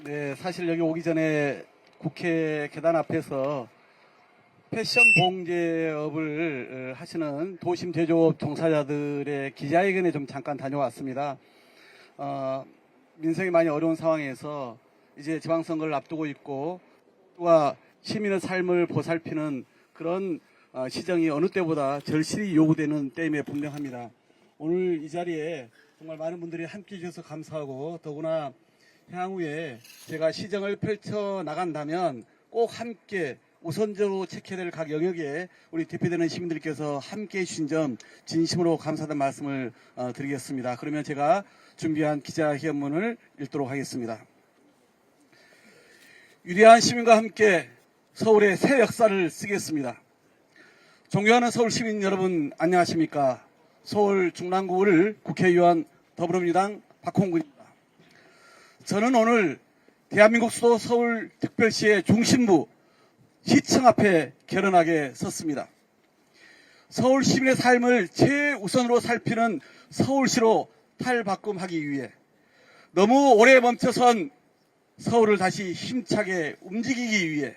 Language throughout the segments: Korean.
네, 사실 여기 오기 전에 국회 계단 앞에서 패션 봉제업을 하시는 도심 제조업 종사자들의 기자회견에 좀 잠깐 다녀왔습니다. 민생이 많이 어려운 상황에서 이제 지방선거를 앞두고 있고 또 시민의 삶을 보살피는 그런 시정이 어느 때보다 절실히 요구되는 때임에 분명합니다. 오늘 이 자리에 정말 많은 분들이 함께 해주셔서 감사하고 더구나 향후에 제가 시정을 펼쳐 나간다면 꼭 함께 우선적으로 체크해야 될 각 영역에 우리 대표되는 시민들께서 함께 해주신 점 진심으로 감사하다는 말씀을 드리겠습니다. 그러면 제가 준비한 기자회견문을 읽도록 하겠습니다. 위대한 시민과 함께 서울의 새 역사를 쓰겠습니다. 존경하는 서울 시민 여러분 안녕하십니까? 서울 중랑구를 국회의원 더불어민주당 박홍근입니다. 저는 오늘 대한민국 수도 서울특별시의 중심부 시청 앞에 결연하게 섰습니다. 서울 시민의 삶을 최우선으로 살피는 서울시로 탈바꿈하기 위해 너무 오래 멈춰선 서울을 다시 힘차게 움직이기 위해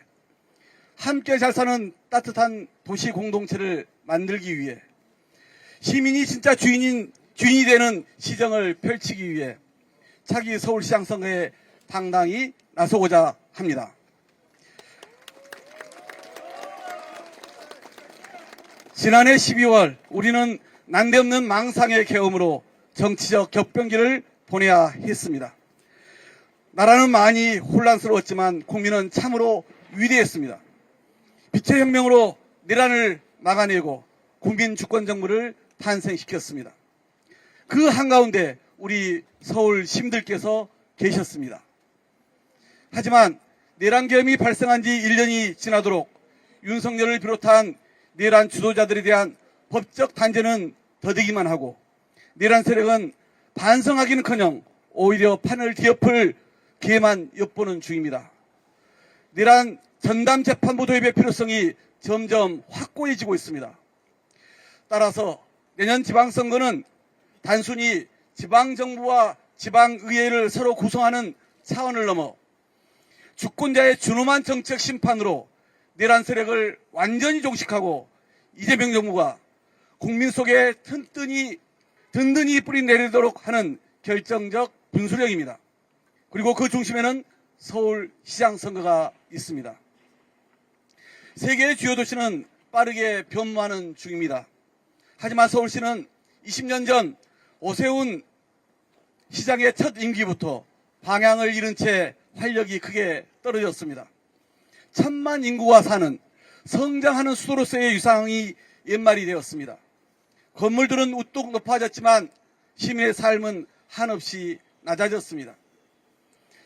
함께 잘 사는 따뜻한 도시 공동체를 만들기 위해 시민이 진짜 주인이 되는 시정을 펼치기 위해 차기 서울시장 선거에 당당히 나서고자 합니다. 지난해 12월 우리는 난데없는 망상의 계엄으로 정치적 격변기를 보내야 했습니다. 나라는 많이 혼란스러웠지만 국민은 참으로 위대했습니다. 빛의 혁명으로 내란을 막아내고 국민 주권 정부를 탄생시켰습니다. 그 한가운데 우리 서울 시민들께서 계셨습니다. 하지만 내란 계엄이 발생한 지 1년이 지나도록 윤석열을 비롯한 내란 주도자들에 대한 법적 단죄는 더디기만 하고 내란 세력은 반성하기는커녕 오히려 판을 뒤엎을 기회만 엿보는 중입니다. 내란 전담 재판부 도입의 필요성이 점점 확고해지고 있습니다. 따라서 내년 지방선거는 단순히 지방정부와 지방의회를 서로 구성하는 차원을 넘어 주권자의 준엄한 정책 심판으로 내란 세력을 완전히 종식하고 이재명 정부가 국민 속에 든든히 뿌리 내리도록 하는 결정적 분수령입니다. 그리고 그 중심에는 서울시장 선거가 있습니다. 세계의 주요 도시는 빠르게 변모하는 중입니다. 하지만 서울시는 20년 전 오세훈 시장의 첫 임기부터 방향을 잃은 채 활력이 크게 떨어졌습니다. 1000만 인구가 사는 성장하는 수도로서의 위상이 옛말이 되었습니다. 건물들은 우뚝 높아졌지만 시민의 삶은 한없이 낮아졌습니다.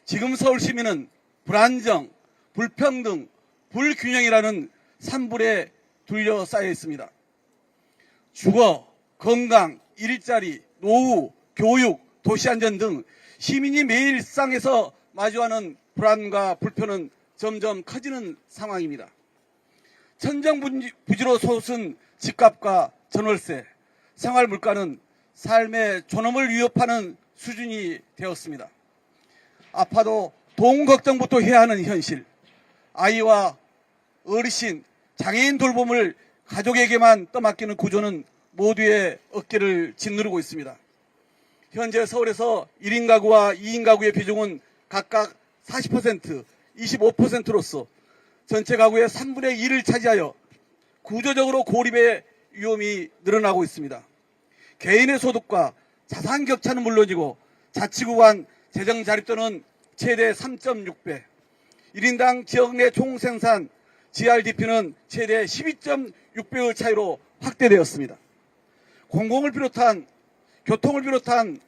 지금 서울 시민은 불안정, 불평등, 불균형이라는 산불에 둘러싸여 있습니다. 주거, 건강, 일자리, 노후, 교육, 도시안전 등 시민이 매일 일상에서 마주하는 불안과 불편은 점점 커지는 상황입니다. 천정부지로 솟은 집값과 전월세, 생활물가는 삶의 존엄을 위협하는 수준이 되었습니다. 아파도 돈 걱정부터 해야 하는 현실, 아이와 어르신, 장애인 돌봄을 가족에게만 떠맡기는 구조는 모두의 어깨를 짓누르고 있습니다. 현재 서울에서 1인 가구와 2인 가구의 비중은 각각 40%, 25%로서 전체 가구의 3분의 1을 차지하여 구조적으로 고립의 위험이 늘어나고 있습니다. 개인의 소득과 자산 격차는 물론이고 자치구간 재정 자립도는 최대 3.6배, 1인당 지역 내 총생산 GRDP는 최대 12.6배의 차이로 확대되었습니다. 교통을 비롯한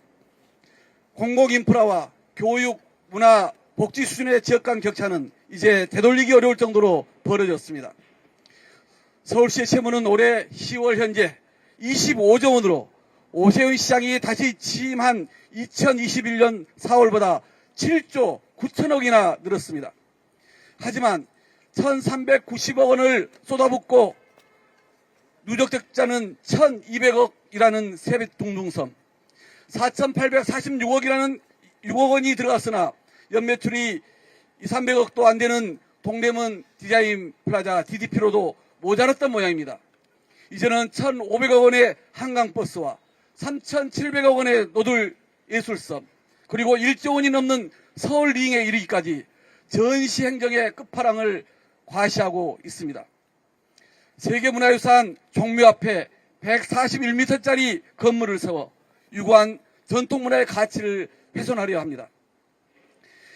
공공인프라와 교육, 문화, 복지 수준의 지역 간 격차는 이제 되돌리기 어려울 정도로 벌어졌습니다. 서울시의 채무는 올해 10월 현재 25조 원으로 오세훈 시장이 다시 취임한 2021년 4월보다 7조 9천억이나 늘었습니다. 하지만 1390억 원을 쏟아붓고 누적 적자는 1200억이라는 세뱃 둥둥섬, 4846억이라는 6억 원이 들어갔으나 연매출이 200~300억도 안 되는 동대문 디자인 플라자 DDP로도 모자랐던 모양입니다. 이제는 1,500억 원의 한강버스와 3,700억 원의 노들 예술섬, 그리고 1조 원이 넘는 서울링에 이르기까지 전시행정의 끝판왕을 과시하고 있습니다. 세계문화유산 종묘 앞에 141m짜리 건물을 세워 유구한 전통문화의 가치를 훼손하려 합니다.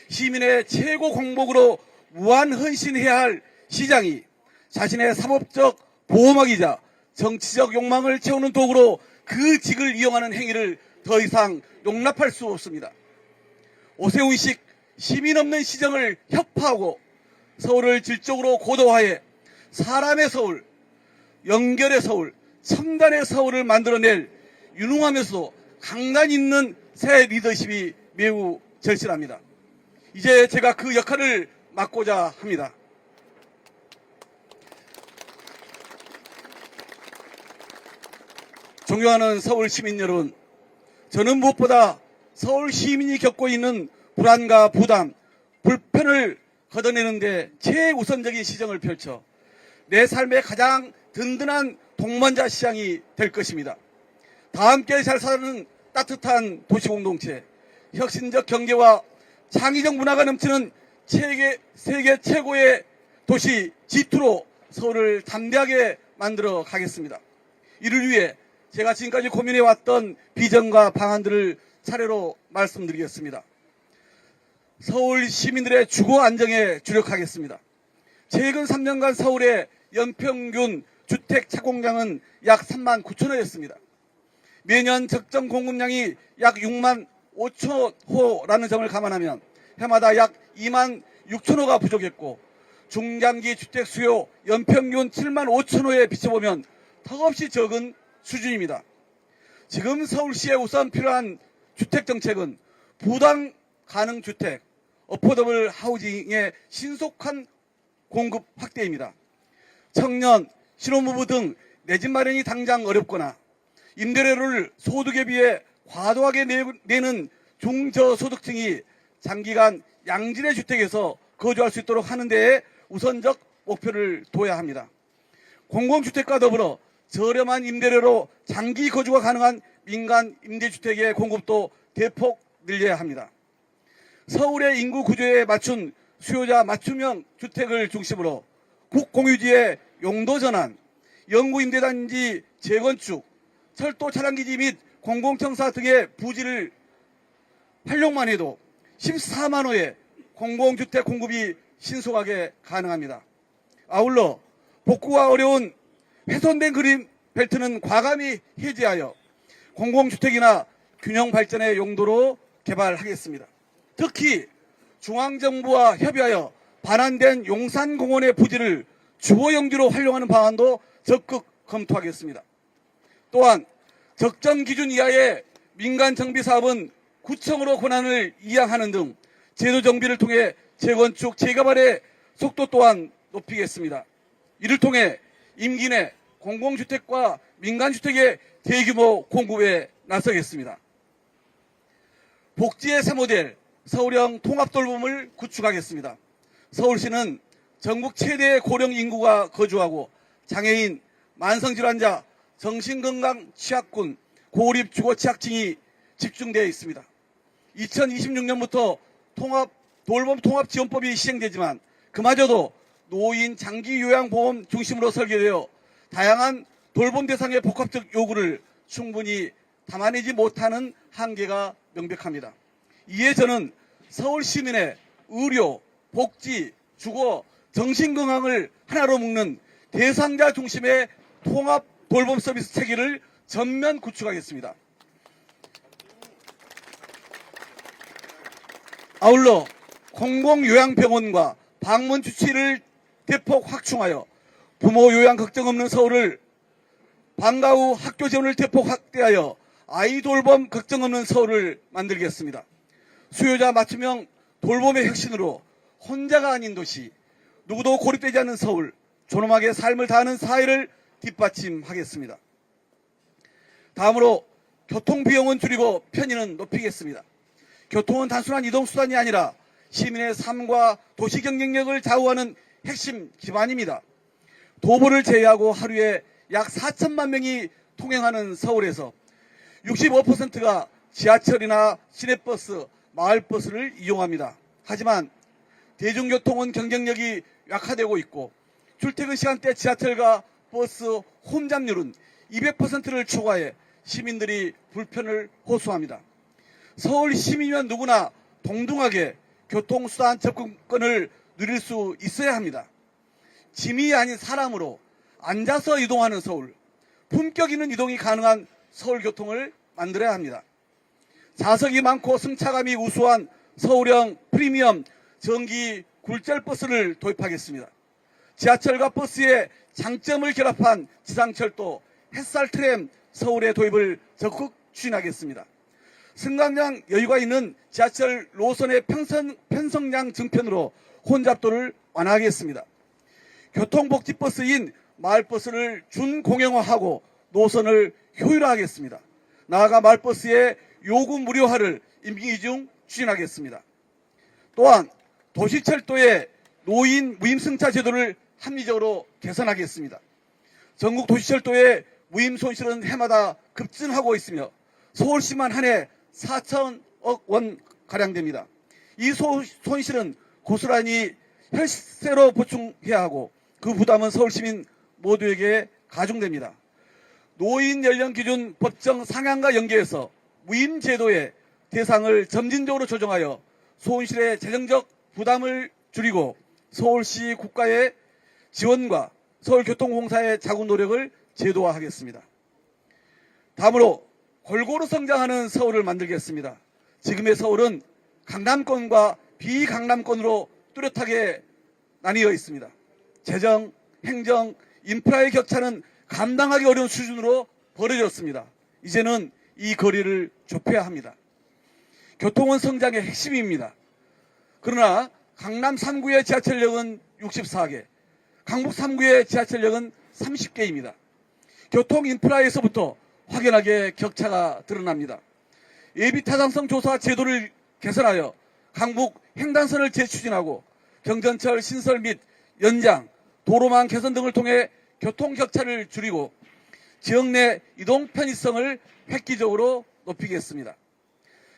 시민의 최고 공복으로 무한 헌신해야 할 시장이 자신의 사법적 보호막이자 정치적 욕망을 채우는 도구로 그 직을 이용하는 행위를 더 이상 용납할 수 없습니다. 오세훈식 시민 없는 시정을 혁파하고 서울을 질적으로 고도화해 사람의 서울, 연결의 서울, 첨단의 서울을 만들어낼 유능하면서도 강단 있는 새 리더십이 매우 절실합니다. 이제 제가 그 역할을 맡고자 합니다. 존경하는 서울 시민 여러분, 저는 무엇보다 서울 시민이 겪고 있는 불안과 부담, 불편을 걷어내는데 최우선적인 시정을 펼쳐 내 삶의 가장 든든한 동반자 시장이 될 것입니다. 다 함께 잘 사는 따뜻한 도시공동체, 혁신적 경제와 창의적 문화가 넘치는 세계 최고의 도시 G2로 서울을 담대하게 만들어 가겠습니다. 이를 위해 제가 지금까지 고민해왔던 비전과 방안들을 차례로 말씀드리겠습니다. 서울 시민들의 주거 안정에 주력하겠습니다. 최근 3년간 서울의 연평균 주택 착공량은 약 3만 9천호였습니다. 매년 적정 공급량이 약 6만 5천 호라는 점을 감안하면 해마다 약 2만 6천 호가 부족했고, 중장기 주택 수요 연평균 7만 5천 호에 비춰보면 턱없이 적은 수준입니다. 지금 서울시에 우선 필요한 주택 정책은 부담 가능 주택, 어포더블 하우징의 신속한 공급 확대입니다. 청년, 신혼부부 등 내 집 마련이 당장 어렵거나 임대료를 소득에 비해 과도하게 내는 중저소득층이 장기간 양질의 주택에서 거주할 수 있도록 하는 데에 우선적 목표를 둬야 합니다. 공공주택과 더불어 저렴한 임대료로 장기 거주가 가능한 민간 임대주택의 공급도 대폭 늘려야 합니다. 서울의 인구 구조에 맞춘 수요자 맞춤형 주택을 중심으로 국공유지의 용도 전환, 영구임대단지 재건축, 철도 차량기지 및 공공청사 등의 부지를 활용만 해도 14만 호의 공공주택 공급이 신속하게 가능합니다. 아울러 복구가 어려운 훼손된 그린 벨트는 과감히 해제하여 공공주택이나 균형발전의 용도로 개발하겠습니다. 특히 중앙정부와 협의하여 반환된 용산공원의 부지를 주거용지로 활용하는 방안도 적극 검토하겠습니다. 또한 적정 기준 이하의 민간 정비 사업은 구청으로 권한을 이양하는 등 제도 정비를 통해 재건축, 재개발의 속도 또한 높이겠습니다. 이를 통해 임기 내 공공주택과 민간주택의 대규모 공급에 나서겠습니다. 복지의 새 모델, 서울형 통합돌봄을 구축하겠습니다. 서울시는 전국 최대의 고령 인구가 거주하고 장애인, 만성질환자, 정신건강 취약군, 고립 주거 취약층이 집중되어 있습니다. 2026년부터 돌봄 통합지원법이 시행되지만 그마저도 노인 장기 요양보험 중심으로 설계되어 다양한 돌봄 대상의 복합적 요구를 충분히 담아내지 못하는 한계가 명백합니다. 이에 저는 서울 시민의 의료, 복지, 주거, 정신건강을 하나로 묶는 대상자 중심의 통합 돌봄 서비스 체계를 전면 구축하겠습니다. 아울러 공공요양병원과 방문 주치를 대폭 확충하여 부모 요양 걱정 없는 서울을, 방과 후 학교 지원을 대폭 확대하여 아이 돌봄 걱정 없는 서울을 만들겠습니다. 수요자 맞춤형 돌봄의 혁신으로 혼자가 아닌 도시, 누구도 고립되지 않는 서울, 존엄하게 삶을 다하는 사회를 뒷받침하겠습니다. 다음으로 교통비용은 줄이고 편의는 높이겠습니다. 교통은 단순한 이동수단이 아니라 시민의 삶과 도시 경쟁력을 좌우하는 핵심 기반입니다. 도보를 제외하고 하루에 약 4천만 명이 통행하는 서울에서 65%가 지하철이나 시내버스, 마을버스를 이용합니다. 하지만 대중교통은 경쟁력이 약화되고 있고 출퇴근 시간대 지하철과 버스 혼잡률은 200%를 초과해 시민들이 불편을 호소합니다. 서울 시민이면 누구나 동등하게 교통수단 접근권을 누릴 수 있어야 합니다. 짐이 아닌 사람으로 앉아서 이동하는 서울, 품격 있는 이동이 가능한 서울교통을 만들어야 합니다. 좌석이 많고 승차감이 우수한 서울형 프리미엄 전기 굴절버스를 도입하겠습니다. 지하철과 버스의 장점을 결합한 지상철도 햇살트램 서울의 도입을 적극 추진하겠습니다. 승강장 여유가 있는 지하철 노선의 편성량 증편으로 혼잡도를 완화하겠습니다. 교통복지버스인 마을버스를 준공영화하고 노선을 효율화하겠습니다. 나아가 마을버스의 요금 무료화를 임기 중 추진하겠습니다. 또한 도시철도의 노인 무임승차 제도를 합리적으로 개선하겠습니다. 전국 도시철도의 무임 손실은 해마다 급증하고 있으며 서울시만 한 해 4천억 원 가량 됩니다. 이 손실은 고스란히 혈세로 보충해야 하고 그 부담은 서울시민 모두에게 가중됩니다. 노인 연령 기준 법정 상향과 연계해서 무임 제도의 대상을 점진적으로 조정하여 손실의 재정적 부담을 줄이고 서울시 국가의 지원과 서울교통공사의 자구 노력을 제도화하겠습니다. 다음으로 골고루 성장하는 서울을 만들겠습니다. 지금의 서울은 강남권과 비강남권으로 뚜렷하게 나뉘어 있습니다. 재정, 행정, 인프라의 격차는 감당하기 어려운 수준으로 벌어졌습니다. 이제는 이 거리를 좁혀야 합니다. 교통은 성장의 핵심입니다. 그러나 강남 3구의 지하철역은 64개, 강북 3구의 지하철역은 30개입니다. 교통 인프라에서부터 확연하게 격차가 드러납니다. 예비타당성 조사 제도를 개선하여 강북 횡단선을 재추진하고 경전철 신설 및 연장, 도로망 개선 등을 통해 교통 격차를 줄이고 지역 내 이동 편의성을 획기적으로 높이겠습니다.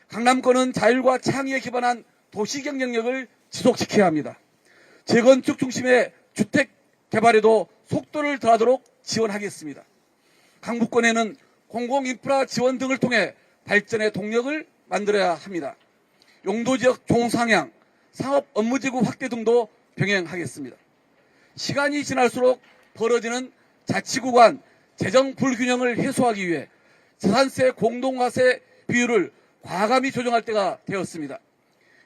강남권은 자율과 창의에 기반한 도시 경쟁력을 지속시켜야 합니다. 재건축 중심의 주택 개발에도 속도를 더하도록 지원하겠습니다. 강북권에는 공공인프라 지원 등을 통해 발전의 동력을 만들어야 합니다. 용도지역 종상향, 상업 업무지구 확대 등도 병행하겠습니다. 시간이 지날수록 벌어지는 자치구간 재정 불균형을 해소하기 위해 자산세 공동과세 비율을 과감히 조정할 때가 되었습니다.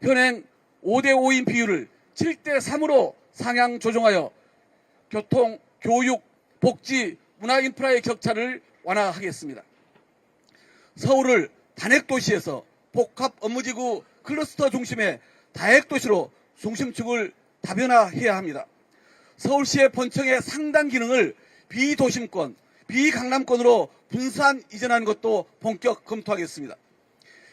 현행 5대5인 비율을 7대3으로 상향 조정하여 교통, 교육, 복지, 문화인프라의 격차를 완화하겠습니다. 서울을 단핵도시에서 복합 업무지구 클러스터 중심의 다핵도시로 중심축을 다변화해야 합니다. 서울시의 본청의 상당 기능을 비도심권, 비강남권으로 분산 이전하는 것도 본격 검토하겠습니다.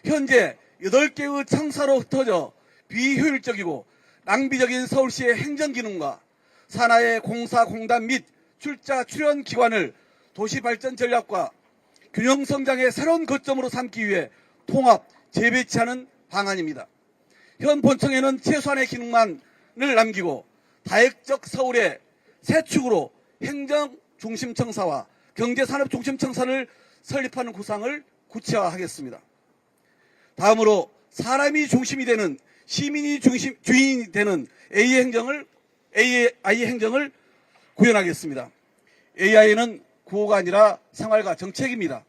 현재 8개의 청사로 흩어져 비효율적이고 낭비적인 서울시의 행정기능과 산하의 공사, 공단 및 출자, 출연 기관을 도시발전 전략과 균형성장의 새로운 거점으로 삼기 위해 통합, 재배치하는 방안입니다. 현 본청에는 최소한의 기능만을 남기고 다핵적 서울의 새 축으로 행정중심청사와 경제산업중심청사를 설립하는 구상을 구체화하겠습니다. 다음으로 사람이 중심이 되는 시민이 주인이 되는 AI 행정을 구현하겠습니다. AI는 구호가 아니라 생활과 정책입니다.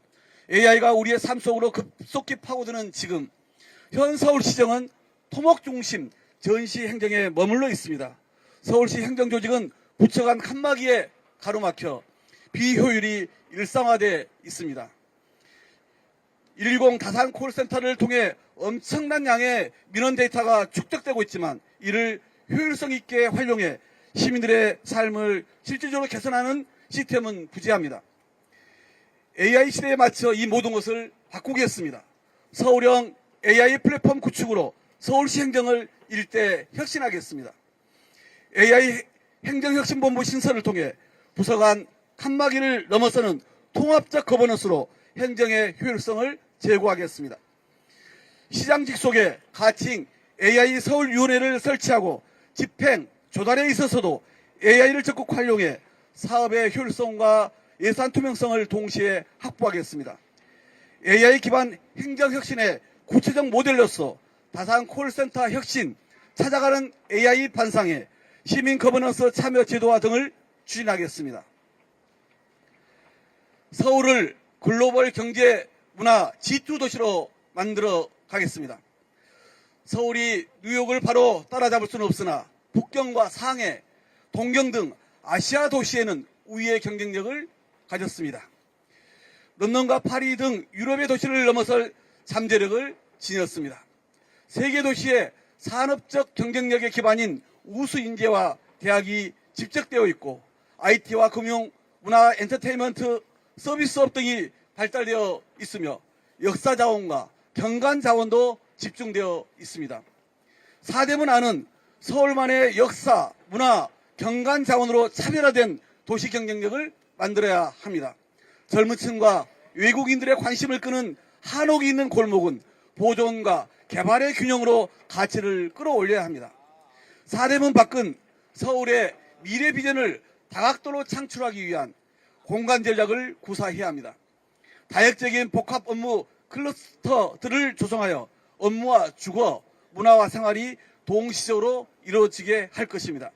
AI가 우리의 삶 속으로 급속히 파고드는 지금 현 서울시정은 토목 중심 전시 행정에 머물러 있습니다. 서울시 행정조직은 부처 간 칸막이에 가로막혀 비효율이 일상화되어 있습니다. 110 다산 콜센터를 통해 엄청난 양의 민원 데이터가 축적되고 있지만 이를 효율성 있게 활용해 시민들의 삶을 실질적으로 개선하는 시스템은 부재합니다. AI 시대에 맞춰 이 모든 것을 바꾸겠습니다. 서울형 AI 플랫폼 구축으로 서울시 행정을 일대 혁신하겠습니다. AI 행정혁신본부 신설을 통해 부서 간 칸막이를 넘어서는 통합적 거버넌스로 행정의 효율성을 제고하겠습니다. 시장 직속에 가칭 AI 서울위원회를 설치하고 집행, 조달에 있어서도 AI를 적극 활용해 사업의 효율성과 예산 투명성을 동시에 확보하겠습니다. AI 기반 행정혁신의 구체적 모델로서 다산 콜센터 혁신, 찾아가는 AI 반상회, 시민 거버넌스 참여 제도화 등을 추진하겠습니다. 서울을 글로벌 경제 문화 G2 도시로 만들어 가겠습니다. 서울이 뉴욕을 바로 따라잡을 수는 없으나 북경과 상해, 동경 등 아시아 도시에는 우위의 경쟁력을 가졌습니다. 런던과 파리 등 유럽의 도시를 넘어설 잠재력을 지녔습니다. 세계 도시의 산업적 경쟁력의 기반인 우수 인재와 대학이 집적되어 있고 IT와 금융, 문화, 엔터테인먼트, 서비스업 등이 발달되어 있으며 역사 자원과 경관 자원도 집중되어 있습니다. 사대문 안은 서울만의 역사, 문화, 경관 자원으로 차별화된 도시 경쟁력을 만들어야 합니다. 젊은 층과 외국인들의 관심을 끄는 한옥이 있는 골목은 보존과 개발의 균형으로 가치를 끌어올려야 합니다. 사대문 밖은 서울의 미래 비전을 다각도로 창출하기 위한 공간 전략을 구사해야 합니다. 다역적인 복합 업무 클러스터들을 조성하여 업무와 주거, 문화와 생활이 동시적으로 이루어지게 할 것입니다.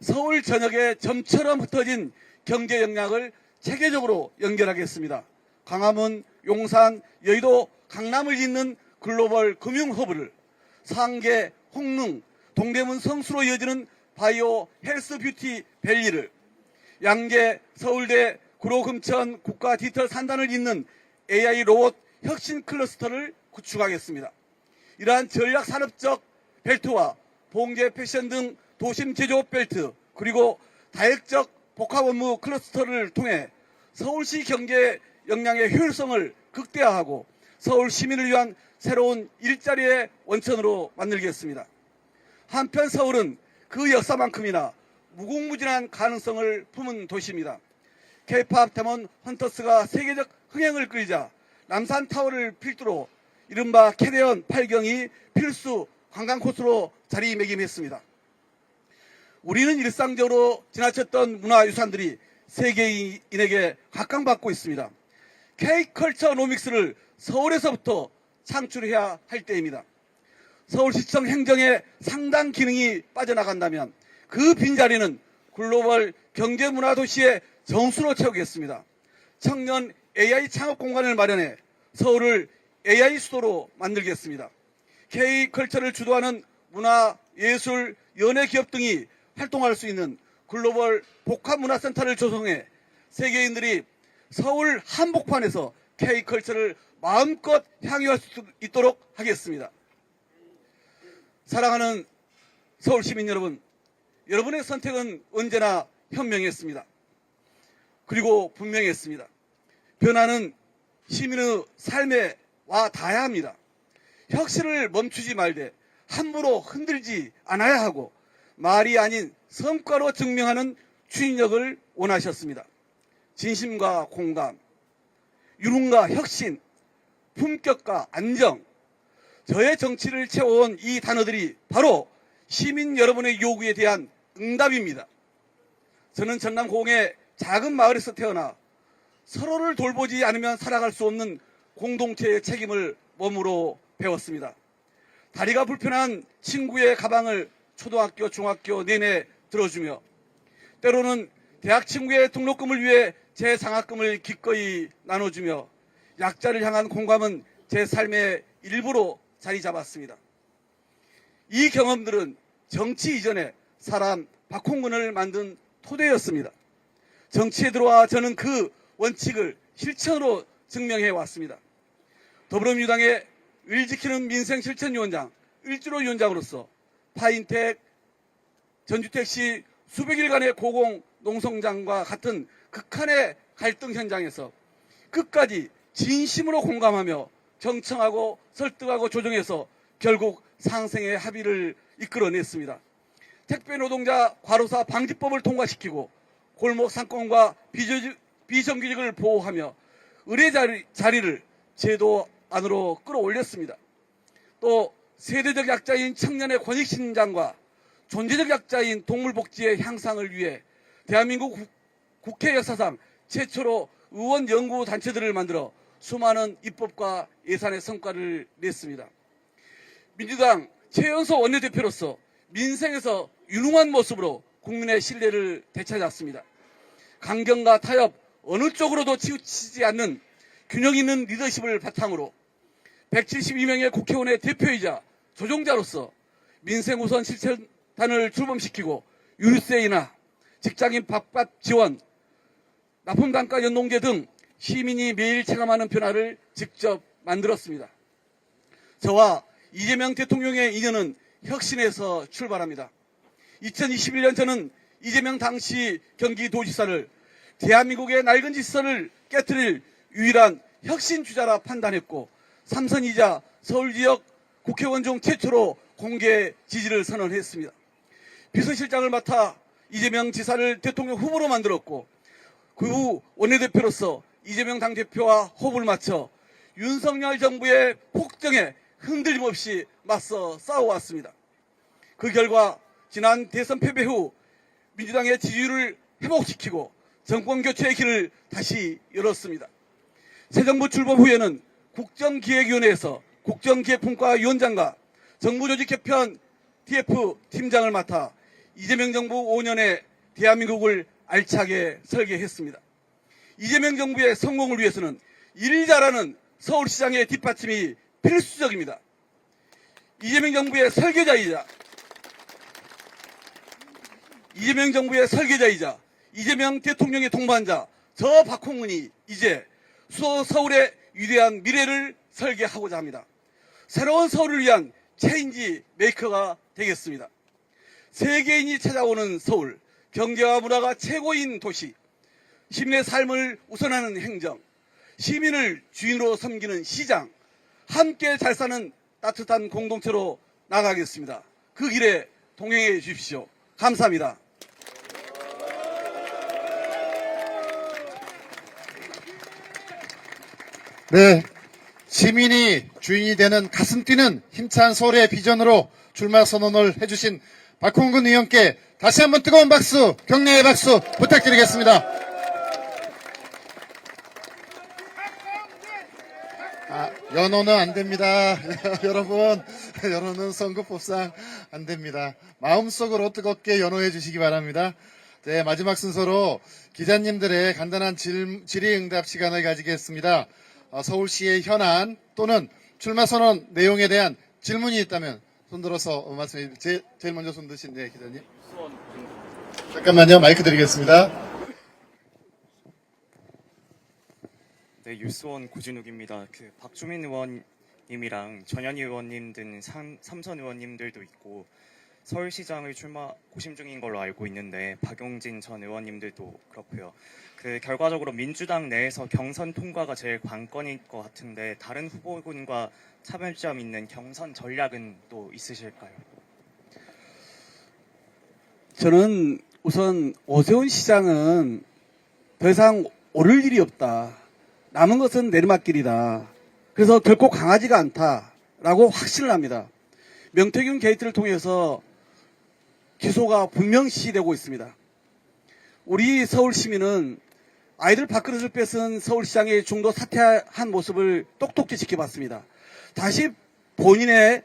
서울 전역에 점처럼 흩어진 경제 역량을 체계적으로 연결하겠습니다. 광화문, 용산, 여의도, 강남을 잇는 글로벌 금융 허브를, 상계, 홍릉, 동대문 성수로 이어지는 바이오 헬스 뷰티 밸리를, 양재, 서울대, 구로 금천 국가 디지털 산단을 잇는 AI 로봇 혁신 클러스터를 구축하겠습니다. 이러한 전략 산업적 벨트와 봉제 패션 등 도심 제조업 벨트, 그리고 다역적 복합 업무 클러스터를 통해 서울시 경제 역량의 효율성을 극대화하고 서울 시민을 위한 새로운 일자리의 원천으로 만들겠습니다. 한편 서울은 그 역사만큼이나 무궁무진한 가능성을 품은 도시입니다. K-팝 데몬 헌터스가 세계적 흥행을 끌자 남산타워를 필두로 이른바 캐대언 8경이 필수 관광 코스로 자리매김했습니다. 우리는 일상적으로 지나쳤던 문화유산들이 세계인에게 각광받고 있습니다. K-컬처노믹스를 서울에서부터 창출해야 할 때입니다. 서울시청 행정의 상당 기능이 빠져나간다면 그 빈자리는 글로벌 경제문화도시의 정수로 채우겠습니다. 청년 AI 창업 공간을 마련해 서울을 AI 수도로 만들겠습니다. K-컬처를 주도하는 문화, 예술, 연예 기업 등이 활동할 수 있는 글로벌 복합문화센터를 조성해 세계인들이 서울 한복판에서 K-컬처를 마음껏 향유할 수 있도록 하겠습니다. 사랑하는 서울 시민 여러분, 여러분의 선택은 언제나 현명했습니다. 그리고 분명했습니다. 변화는 시민의 삶에 와 닿아야 합니다. 혁신을 멈추지 말되 함부로 흔들지 않아야 하고 말이 아닌 성과로 증명하는 추진력을 원하셨습니다. 진심과 공감, 유능과 혁신, 품격과 안정, 저의 정치를 채워온 이 단어들이 바로 시민 여러분의 요구에 대한 응답입니다. 저는 전남 고흥의 작은 마을에서 태어나 서로를 돌보지 않으면 살아갈 수 없는 공동체의 책임을 몸으로 배웠습니다. 다리가 불편한 친구의 가방을 초등학교, 중학교 내내 들어주며 때로는 대학 친구의 등록금을 위해 제 장학금을 기꺼이 나눠주며 약자를 향한 공감은 제 삶의 일부로 자리 잡았습니다. 이 경험들은 정치 이전에 사람 박홍근을 만든 토대였습니다. 정치에 들어와 저는 그 원칙을 실천으로 증명해 왔습니다. 더불어민주당의 을 지키는 민생실천위원장, 을지로 위원장으로서 파인텍, 전주택시 수백일간의 고공농성장과 같은 극한의 갈등 현장에서 끝까지 진심으로 공감하며 경청하고 설득하고 조정해서 결국 상생의 합의를 이끌어냈습니다. 택배 노동자 과로사 방지법을 통과시키고 골목 상권과 비정규직을 보호하며 의뢰 자리를 제도 안으로 끌어올렸습니다. 또 세대적 약자인 청년의 권익 신장과 존재적 약자인 동물복지의 향상을 위해 대한민국 국회 역사상 최초로 의원 연구 단체들을 만들어 수많은 입법과 예산의 성과를 냈습니다. 민주당 최연소 원내대표로서 민생에서 유능한 모습으로 국민의 신뢰를 되찾았습니다. 강경과 타협 어느 쪽으로도 치우치지 않는 균형 있는 리더십을 바탕으로 172명의 국회의원의 대표이자 조종자로서 민생 우선 실천단을 출범시키고 유류세이나 직장인 밥값 지원, 납품단가 연동제 등 시민이 매일 체감하는 변화를 직접 만들었습니다. 저와 이재명 대통령의 인연은 혁신에서 출발합니다. 2021년 저는 이재명 당시 경기도지사를 대한민국의 낡은 질서를 깨트릴 유일한 혁신주자라 판단했고 삼선이자 서울지역 국회의원 중 최초로 공개 지지를 선언했습니다. 비서실장을 맡아 이재명 지사를 대통령 후보로 만들었고 그 후 원내대표로서 이재명 당대표와 호흡을 맞춰 윤석열 정부의 폭정에 흔들림 없이 맞서 싸워왔습니다. 그 결과 지난 대선 패배 후 민주당의 지지율을 회복시키고 정권교체의 길을 다시 열었습니다. 새 정부 출범 후에는 국정기획위원회에서 국정기획분과위원장과 정부조직개편 TF 팀장을 맡아 이재명 정부 5년의 대한민국을 알차게 설계했습니다. 이재명 정부의 성공을 위해서는 일 잘하는 서울시장의 뒷받침이 필수적입니다. 이재명 정부의 설계자이자 이재명 대통령의 동반자 저 박홍근이 이제 서울의 위대한 미래를 설계하고자 합니다. 새로운 서울을 위한 체인지 메이커가 되겠습니다. 세계인이 찾아오는 서울, 경제와 문화가 최고인 도시, 시민의 삶을 우선하는 행정, 시민을 주인으로 섬기는 시장, 함께 잘 사는 따뜻한 공동체로 나가겠습니다. 그 길에 동행해 주십시오. 감사합니다. 네, 시민이 주인이 되는 가슴 뛰는 힘찬 서울의 비전으로 출마 선언을 해주신 박홍근 의원께 다시 한번 뜨거운 박수, 격려의 박수 부탁드리겠습니다. 연호는 안 됩니다. 여러분, 연호는 선거법상 안 됩니다. 마음속으로 뜨겁게 연호해 주시기 바랍니다. 네, 마지막 순서로 기자님들의 간단한 질의응답 시간을 가지겠습니다. 서울시의 현안 또는 출마 선언 내용에 대한 질문이 있다면 손들어서 말씀해 주세요. 제일 먼저 손드신 네, 기자님. 잠깐만요. 마이크 드리겠습니다. 네, 유스원 고진욱입니다. 박주민 의원님이랑 전현희 의원님 등 삼선 의원님들도 있고 서울시장을 출마 고심 중인 걸로 알고 있는데 박용진 전 의원님들도 그렇고요. 결과적으로 민주당 내에서 경선 통과가 제일 관건일 것 같은데 다른 후보군과 차별점 있는 경선 전략은 또 있으실까요? 저는 우선 오세훈 시장은 더 이상 오를 일이 없다. 남은 것은 내리막길이다. 그래서 결코 강하지가 않다라고 확신을 합니다. 명태균 게이트를 통해서 기소가 분명시되고 있습니다. 우리 서울 시민은 아이들 밥그릇을 뺏은 서울시장의 중도 사퇴한 모습을 똑똑히 지켜봤습니다. 다시 본인의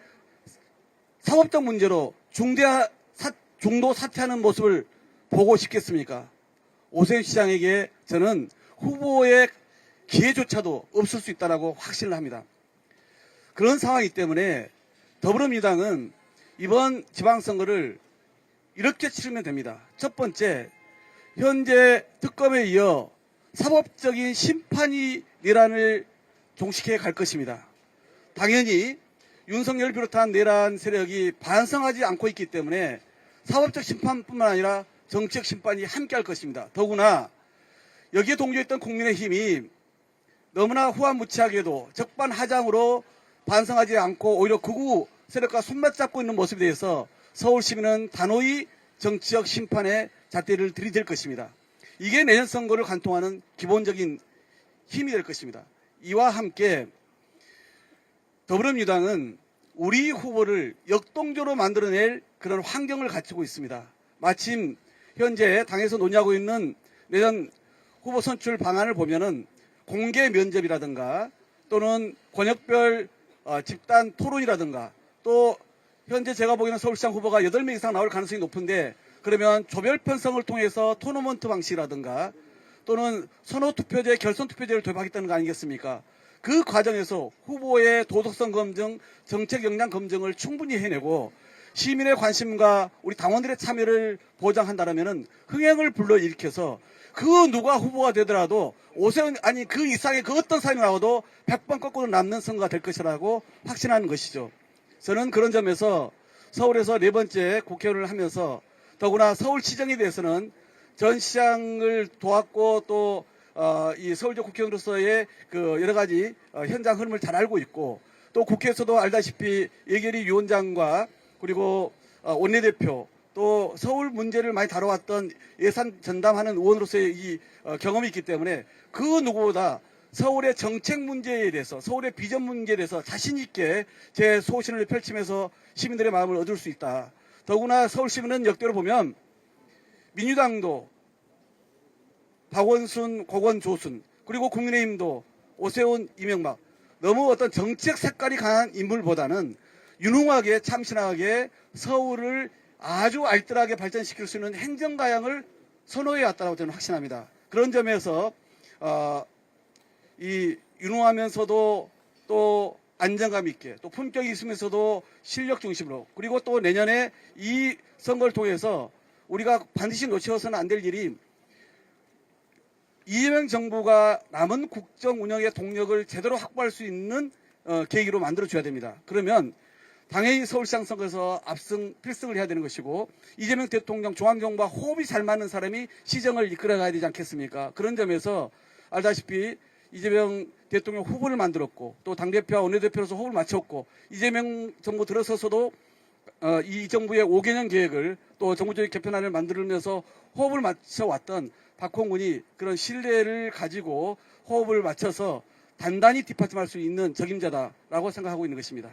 사법적 문제로 중도 사퇴하는 모습을 보고 싶겠습니까? 오세훈 시장에게 저는 후보의 기회조차도 없을 수 있다고 확신을 합니다. 그런 상황이기 때문에 더불어민주당은 이번 지방선거를 이렇게 치르면 됩니다. 첫 번째, 현재 특검에 이어 사법적인 심판이 내란을 종식해 갈 것입니다. 당연히 윤석열을 비롯한 내란 세력이 반성하지 않고 있기 때문에 사법적 심판뿐만 아니라 정치적 심판이 함께 할 것입니다. 더구나 여기에 동조했던 국민의힘이 너무나 후한무치하게도 적반하장으로 반성하지 않고 오히려 극우 세력과 손맞잡고 있는 모습에 대해서 서울 시민은 단호히 정치적 심판의 잣대를 들이댈 것입니다. 이게 내년 선거를 관통하는 기본적인 힘이 될 것입니다. 이와 함께 더불어민주당은 우리 후보를 역동적으로 만들어낼 그런 환경을 갖추고 있습니다. 마침 현재 당에서 논의하고 있는 내년 후보 선출 방안을 보면은 공개 면접이라든가 또는 권역별 집단 토론이라든가 또 현재 제가 보기에는 서울시장 후보가 8명 이상 나올 가능성이 높은데 그러면 조별 편성을 통해서 토너먼트 방식이라든가 또는 선호투표제, 결선투표제를 도입하겠다는 거 아니겠습니까? 그 과정에서 후보의 도덕성 검증, 정책 역량 검증을 충분히 해내고 시민의 관심과 우리 당원들의 참여를 보장한다면 흥행을 불러일으켜서 그 누가 후보가 되더라도 오세훈 아니 그 이상의 그 어떤 사람이 나와도 100번 거꾸로 남는 선거가 될 것이라고 확신하는 것이죠. 저는 그런 점에서 서울에서 4번째 국회의원을 하면서 더구나 서울시정에 대해서는 전 시장을 도왔고 또 이 서울시 국회의원으로서의 그 여러 가지 현장 흐름을 잘 알고 있고 또 국회에서도 알다시피 예결위 위원장과 그리고 원내대표 또 서울 문제를 많이 다뤄왔던 예산 전담하는 의원으로서의 이 경험이 있기 때문에 그 누구보다 서울의 정책 문제에 대해서 서울의 비전 문제에 대해서 자신 있게 제 소신을 펼치면서 시민들의 마음을 얻을 수 있다. 더구나 서울 시민은 역대로 보면 민주당도 박원순, 고건, 조순 그리고 국민의힘도 오세훈, 이명박 너무 어떤 정책 색깔이 강한 인물보다는 유능하게 참신하게 서울을 아주 알뜰하게 발전시킬 수 있는 행정가양을 선호해 왔다고 저는 확신합니다. 그런 점에서 이 유능하면서도 또 안정감 있게 또 품격이 있으면서도 실력 중심으로 그리고 또 내년에 이 선거를 통해서 우리가 반드시 놓쳐서는 안 될 일이 이재명 정부가 남은 국정 운영의 동력을 제대로 확보할 수 있는 계기로 만들어줘야 됩니다. 그러면 당연히 서울시장 선거에서 필승을 해야 되는 것이고 이재명 대통령 중앙정부와 호흡이 잘 맞는 사람이 시정을 이끌어가야 되지 않겠습니까? 그런 점에서 알다시피 이재명 대통령 후보를 만들었고 또 당대표와 원내대표로서 호흡을 맞췄고 이재명 정부 들어서서도 이 정부의 5개년 계획을 또 정부조직 개편안을 만들면서 호흡을 맞춰왔던 박홍근이 그런 신뢰를 가지고 호흡을 맞춰서 단단히 뒷받침할 수 있는 적임자다라고 생각하고 있는 것입니다.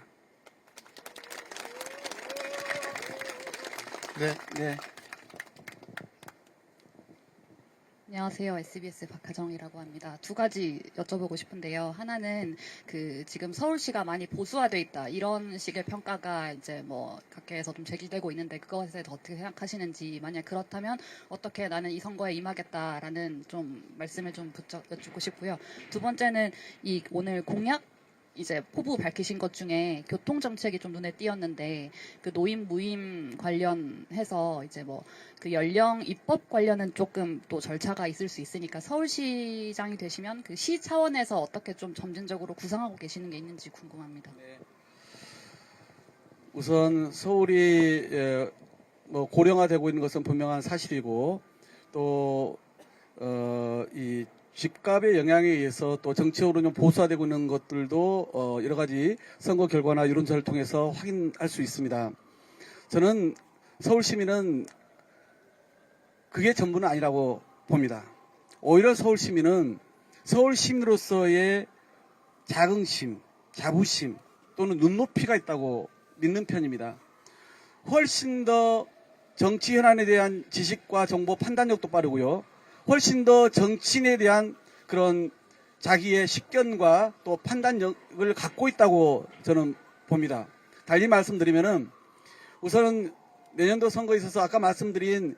네. 네. 안녕하세요. SBS 박하정이라고 합니다. 2가지 여쭤보고 싶은데요. 하나는 지금 서울시가 많이 보수화돼 있다 이런 식의 평가가 이제 뭐 각계에서 좀 제기되고 있는데 그것에 대해서 어떻게 생각하시는지 만약 그렇다면 어떻게 나는 이 선거에 임하겠다라는 좀 말씀을 좀 여쭙고 싶고요. 2번째는 이 오늘 공약 이제 포부 밝히신 것 중에 교통 정책이 좀 눈에 띄었는데 그 노인 무임 관련해서 이제 뭐 그 연령 입법 관련은 조금 또 절차가 있을 수 있으니까 서울시장이 되시면 그 시 차원에서 어떻게 좀 점진적으로 구상하고 계시는 게 있는지 궁금합니다. 네. 우선 서울이 뭐 고령화되고 있는 것은 분명한 사실이고 또 이 집값의 영향에 의해서 또 정치적으로 좀 보수화되고 있는 것들도 여러 가지 선거 결과나 여론조사를 통해서 확인할 수 있습니다. 저는 서울 시민은 그게 전부는 아니라고 봅니다. 오히려 서울 시민은 서울 시민으로서의 자긍심, 자부심 또는 눈높이가 있다고 믿는 편입니다. 훨씬 더 정치 현안에 대한 지식과 정보 판단력도 빠르고요. 훨씬 더 정치인에 대한 그런 자기의 식견과 또 판단력을 갖고 있다고 저는 봅니다. 달리 말씀드리면은 우선은 내년도 선거에 있어서 아까 말씀드린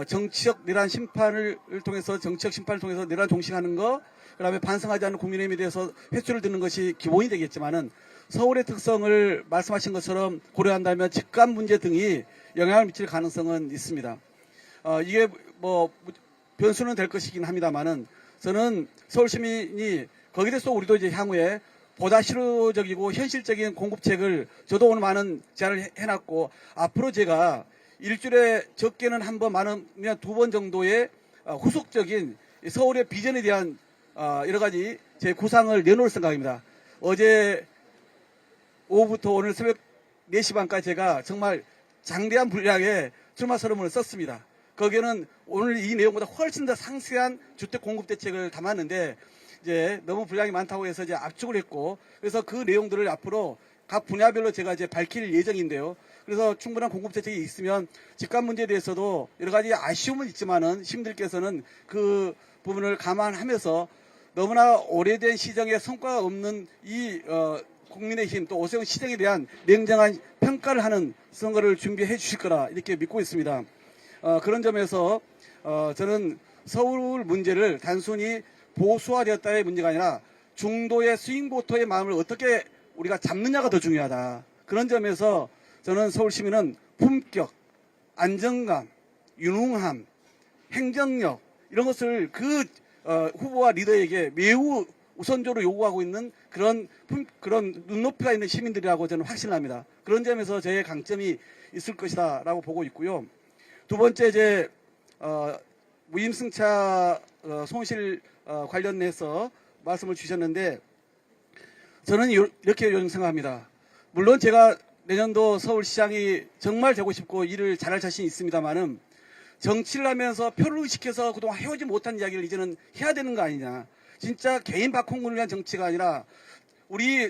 정치적 내란 심판을 통해서 정치적 심판을 통해서 내란 종식하는 거, 그다음에 반성하지 않는 국민의힘에 대해서 회초를 드는 것이 기본이 되겠지만은 서울의 특성을 말씀하신 것처럼 고려한다면 집값 문제 등이 영향을 미칠 가능성은 있습니다. 이게 뭐 변수는 될 것이긴 합니다만은 저는 서울 시민이 거기에 대해서 우리도 이제 향후에 보다 실효적이고 현실적인 공급책을 저도 오늘 많은 제안을 해놨고 앞으로 제가 일주일에 적게는 한 번 많으면 2번 정도의 후속적인 서울의 비전에 대한 여러 가지 제 구상을 내놓을 생각입니다. 어제 오후부터 오늘 새벽 4시 반까지 제가 정말 장대한 분량의 출마 선언문을 썼습니다. 거기에는 오늘 이 내용보다 훨씬 더 상세한 주택 공급 대책을 담았는데 이제 너무 분량이 많다고 해서 이제 압축을 했고, 그래서 그 내용들을 앞으로 각 분야별로 제가 이제 밝힐 예정인데요. 그래서 충분한 공급 대책이 있으면 집값 문제에 대해서도 여러 가지 아쉬움은 있지만은 시민들께서는 그 부분을 감안하면서 너무나 오래된 시정에 성과가 없는 이 국민의힘 또 오세훈 시정에 대한 냉정한 평가를 하는 선거를 준비해 주실 거라 이렇게 믿고 있습니다. 그런 점에서 저는 서울 문제를 단순히 보수화되었다의 문제가 아니라 중도의 스윙보터의 마음을 어떻게 우리가 잡느냐가 더 중요하다. 그런 점에서 저는 서울 시민은 품격, 안정감, 유능함, 행정력 이런 것을 그 후보와 리더에게 매우 우선적으로 요구하고 있는 그런 눈높이가 있는 시민들이라고 저는 확신합니다. 그런 점에서 저의 강점이 있을 것이다라고 보고 있고요. 두 번째 이제 무임승차 손실 관련해서 말씀을 주셨는데 저는 이렇게 요즘 생각합니다. 물론 제가 내년도 서울시장이 정말 되고 싶고 일을 잘할 자신이 있습니다만은 정치를 하면서 표를 의식해서 그동안 해오지 못한 이야기를 이제는 해야 되는 거 아니냐. 진짜 개인 박홍근을 위한 정치가 아니라 우리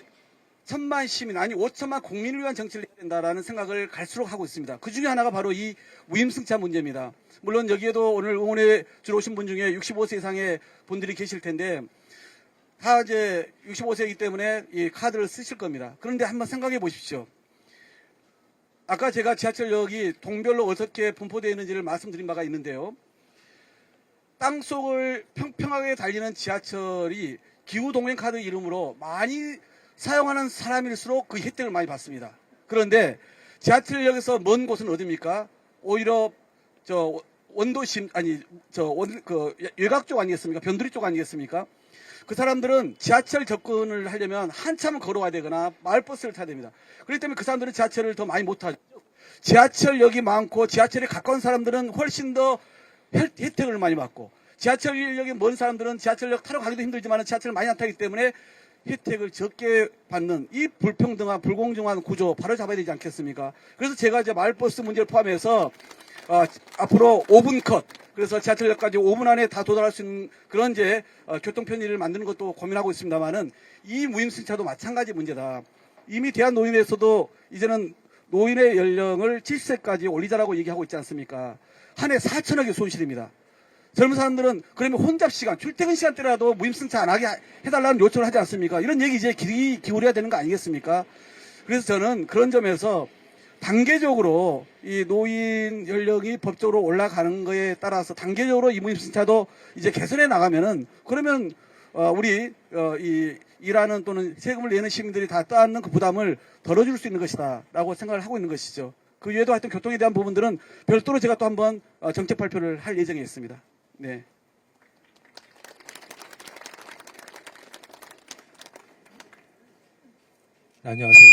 1,000만 시민 아니 5천만 국민을 위한 정치를 해야 된다라는 생각을 갈수록 하고 있습니다. 그 중에 하나가 바로 이 무임승차 문제입니다. 물론 여기에도 오늘 응원에 주로 오신 분 중에 65세 이상의 분들이 계실 텐데 다 이제 65세이기 때문에 이 카드를 쓰실 겁니다. 그런데 한번 생각해 보십시오. 아까 제가 지하철역이 동별로 어떻게 분포되어 있는지를 말씀드린 바가 있는데요. 땅속을 평평하게 달리는 지하철이 기후동행카드 이름으로 많이 사용하는 사람일수록 그 혜택을 많이 받습니다. 그런데 지하철역에서 먼 곳은 어디입니까? 오히려 저 원도심 아니 그 외곽 쪽 아니겠습니까? 변두리 쪽 아니겠습니까? 그 사람들은 지하철 접근을 하려면 한참을 걸어와야 되거나 마을버스를 타야 됩니다. 그렇기 때문에 그 사람들은 지하철을 더 많이 못 타죠. 지하철역이 많고 지하철에 가까운 사람들은 훨씬 더 혜택을 많이 받고 지하철역이 먼 사람들은 지하철역 타러 가기도 힘들지만 지하철을 많이 안 타기 때문에 혜택을 적게 받는 이 불평등한 불공정한 구조 바로 잡아야 되지 않겠습니까? 그래서 제가 이제 마을버스 문제를 포함해서 앞으로 5분 컷 그래서 지하철역까지 5분 안에 다 도달할 수 있는 그런 이제 교통 편의를 만드는 것도 고민하고 있습니다만은 이 무임승차도 마찬가지 문제다. 이미 대한노인에서도 이제는 노인의 연령을 70세까지 올리자라고 얘기하고 있지 않습니까? 한 해 4천억의 손실입니다. 젊은 사람들은 그러면 혼잡 시간, 출퇴근 시간 때라도 무임승차 안 하게 해달라는 요청을 하지 않습니까? 이런 얘기 이제 기울여야 되는 거 아니겠습니까? 그래서 저는 그런 점에서 단계적으로 이 노인 연령이 법적으로 올라가는 거에 따라서 단계적으로 이 무임승차도 이제 개선해 나가면은 그러면 우리 이 일하는 또는 세금을 내는 시민들이 다 떠안는 그 부담을 덜어줄 수 있는 것이다라고 생각을 하고 있는 것이죠. 그 외에도 하여튼 교통에 대한 부분들은 별도로 제가 또 한번 정책 발표를 할 예정에 있습니다. 네. 안녕하세요.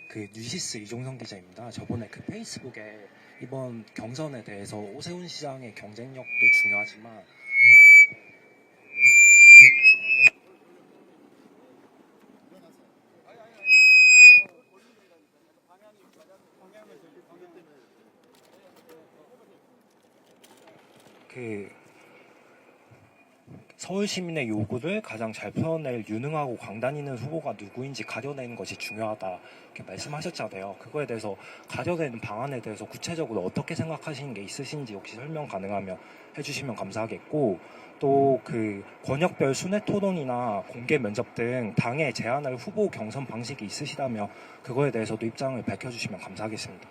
그 뉴시스 이종성 기자입니다. 저번에 그 페이스북에 이번 경선에 대해서 오세훈 시장의 경쟁력도 중요하지만 그 서울 시민의 요구를 가장 잘 풀어낼 유능하고 강단 있는 후보가 누구인지 가려내는 것이 중요하다 이렇게 말씀하셨잖아요. 그거에 대해서 가려내는 방안에 대해서 구체적으로 어떻게 생각하시는 게 있으신지 혹시 설명 가능하면 해주시면 감사하겠고, 또 그 권역별 순회 토론이나 공개 면접 등 당에 제안할 후보 경선 방식이 있으시다면 그거에 대해서도 입장을 밝혀주시면 감사하겠습니다.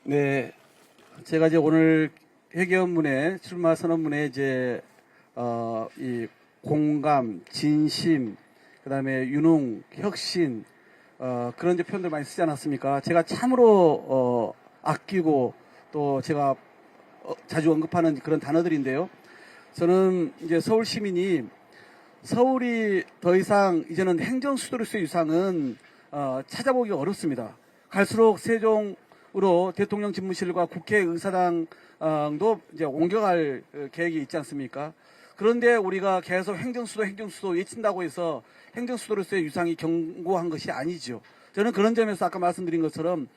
네. 제가 이제 오늘 회견문에 출마 선언문에 이제 이 공감, 진심, 그다음에 유능, 혁신 그런 이제 표현들 많이 쓰지 않았습니까? 제가 참으로 아끼고 또 제가 자주 언급하는 그런 단어들인데요. 저는 이제 서울 시민이 서울이 더 이상 이제는 행정 수도로서의 유상은 찾아보기 어렵습니다. 갈수록 세종으로 대통령 집무실과 국회의사당도 이제 옮겨갈 계획이 있지 않습니까? 그런데 우리가 계속 행정수도 외친다고 해서 행정수도로서의 유상이 견고한 것이 아니죠. 저는 그런 점에서 아까 말씀드린 것처럼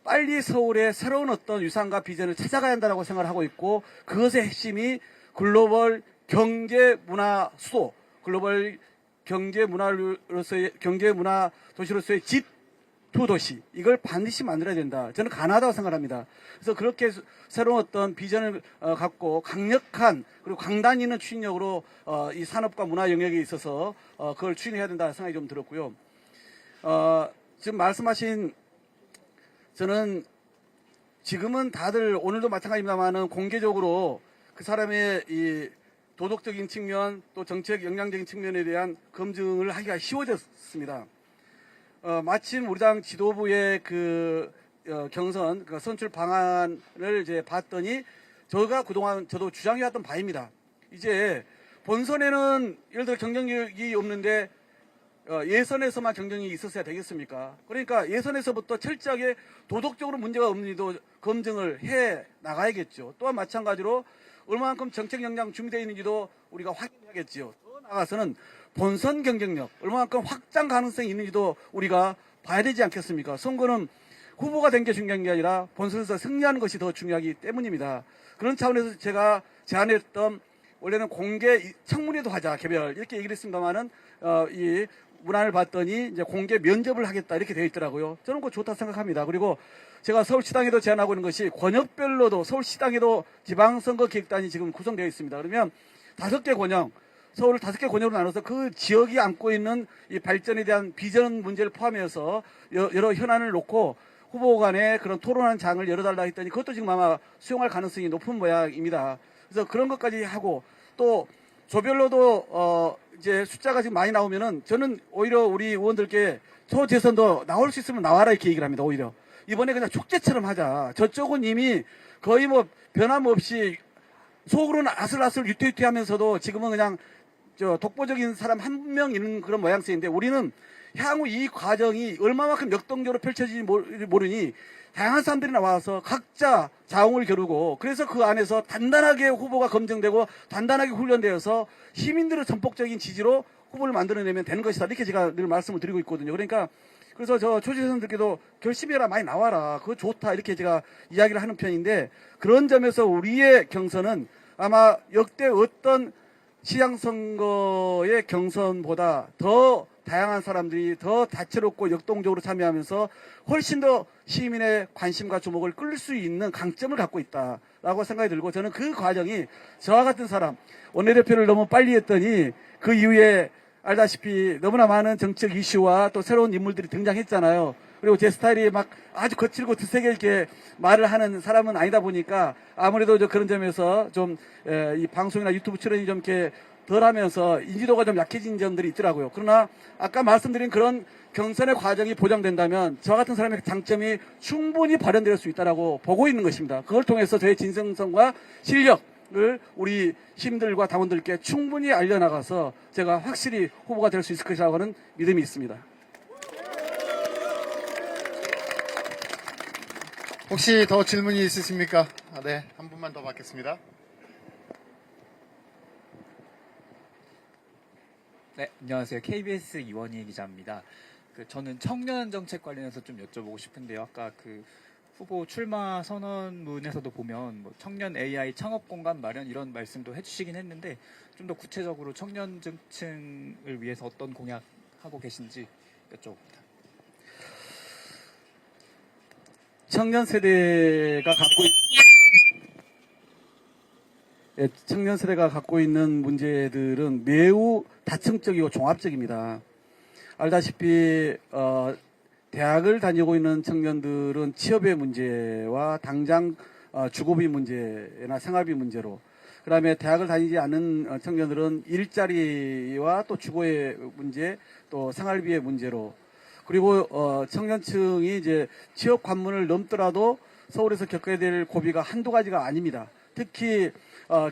빨리 서울의 새로운 어떤 유산과 비전을 찾아가야 한다고 생각을 하고 있고, 그것의 핵심이 글로벌 경제 문화 수도, 글로벌 경제 문화 도시로서의 G2 도시, 이걸 반드시 만들어야 된다. 저는 가능하다고 생각합니다. 그래서 그렇게 새로운 어떤 비전을 갖고 강력한 그리고 강단 있는 추진력으로 이 산업과 문화 영역에 있어서 그걸 추진해야 된다 생각이 좀 들었고요. 지금 말씀하신, 저는 지금은 다들 오늘도 마찬가지입니다만은 공개적으로 그 사람의 이 도덕적인 측면 또 정책 역량적인 측면에 대한 검증을 하기가 쉬워졌습니다. 마침 우리 당 지도부의 그 경선 그 선출 방안을 이제 봤더니 저가 그동안 저도 주장해왔던 바입니다. 이제 본선에는 예를 들어 경쟁력이 없는데 예선에서만 경쟁이 있었어야 되겠습니까? 그러니까 예선에서부터 철저하게 도덕적으로 문제가 없는지도 검증을 해 나가야겠죠. 또한 마찬가지로 얼마만큼 정책 역량 준비되어 있는지도 우리가 확인해야겠지요. 더 나아가서는 본선 경쟁력, 얼마만큼 확장 가능성이 있는지도 우리가 봐야 되지 않겠습니까? 선거는 후보가 된 게 중요한 게 아니라 본선에서 승리하는 것이 더 중요하기 때문입니다. 그런 차원에서 제가 제안했던, 원래는 공개 청문회도 하자, 개별, 이렇게 얘기를 했습니다만은 이 문안을 봤더니 이제 공개 면접을 하겠다 이렇게 되어 있더라고요. 저는 그거 좋다 생각합니다. 그리고 제가 서울시당에도 제안하고 있는 것이 권역별로도 서울시당에도 지방선거 기획단이 지금 구성되어 있습니다. 그러면 5개 권역, 서울을 5개 권역으로 나눠서 그 지역이 안고 있는 이 발전에 대한 비전 문제를 포함해서 여러 현안을 놓고 후보 간에 그런 토론하는 장을 열어달라 했더니 그것도 지금 아마 수용할 가능성이 높은 모양입니다. 그래서 그런 것까지 하고, 또 조별로도 이제 숫자가 지금 많이 나오면은 저는 오히려 우리 의원들께 초재선도 나올 수 있으면 나와라 이렇게 얘기를 합니다. 오히려 이번에 그냥 축제처럼 하자. 저쪽은 이미 거의 뭐 변함없이 속으로는 아슬아슬 유태유태하면서도 지금은 그냥 독보적인 사람 한 명 있는 그런 모양새인데, 우리는 향후 이 과정이 얼마만큼 역동적으로 펼쳐질지 모르니 다양한 사람들이 나와서 각자 자웅을 겨루고, 그래서 그 안에서 단단하게 후보가 검증되고 단단하게 훈련되어서 시민들의 전폭적인 지지로 후보를 만들어내면 되는 것이다. 이렇게 제가 늘 말씀을 드리고 있거든요. 그러니까 그래서 저 초재선들께도 결심히 해라, 많이 나와라, 그거 좋다, 이렇게 제가 이야기를 하는 편인데, 그런 점에서 우리의 경선은 아마 역대 어떤 시장선거의 경선보다 더 다양한 사람들이 더 다채롭고 역동적으로 참여하면서 훨씬 더 시민의 관심과 주목을 끌 수 있는 강점을 갖고 있다라고 생각이 들고, 저는 그 과정이 저와 같은 사람, 원내대표를 너무 빨리 했더니 그 이후에 알다시피 너무나 많은 정책 이슈와 또 새로운 인물들이 등장했잖아요. 그리고 제 스타일이 막 아주 거칠고 드세게 이렇게 말을 하는 사람은 아니다 보니까 아무래도 그런 점에서 좀 이 방송이나 유튜브 출연이 좀 이렇게 덜 하면서 인지도가 좀 약해진 점들이 있더라고요. 그러나 아까 말씀드린 그런 경선의 과정이 보장된다면 저와 같은 사람의 장점이 충분히 발현될 수 있다고 보고 있는 것입니다. 그걸 통해서 저의 진정성과 실력을 우리 시민들과 당원들께 충분히 알려나가서 제가 확실히 후보가 될 수 있을 것이라고 하는 믿음이 있습니다. 혹시 더 질문이 있으십니까? 네, 한 분만 더 받겠습니다. 네, 안녕하세요. KBS 이원희 기자입니다. 저는 청년 정책 관련해서 좀 여쭤보고 싶은데요. 아까 그 후보 출마 선언문에서도 보면 뭐 청년 AI 창업 공간 마련 이런 말씀도 해주시긴 했는데, 좀 더 구체적으로 청년 층을 위해서 어떤 공약하고 계신지 여쭤봅니다. 청년 세대가 갖고 있는 문제들은 매우 다층적이고 종합적입니다. 알다시피 대학을 다니고 있는 청년들은 취업의 문제와 당장 주거비 문제나 생활비 문제로, 그다음에 대학을 다니지 않는 청년들은 일자리와 또 주거의 문제, 또 생활비의 문제로, 그리고 청년층이 이제 취업 관문을 넘더라도 서울에서 겪어야 될 고비가 한두 가지가 아닙니다. 특히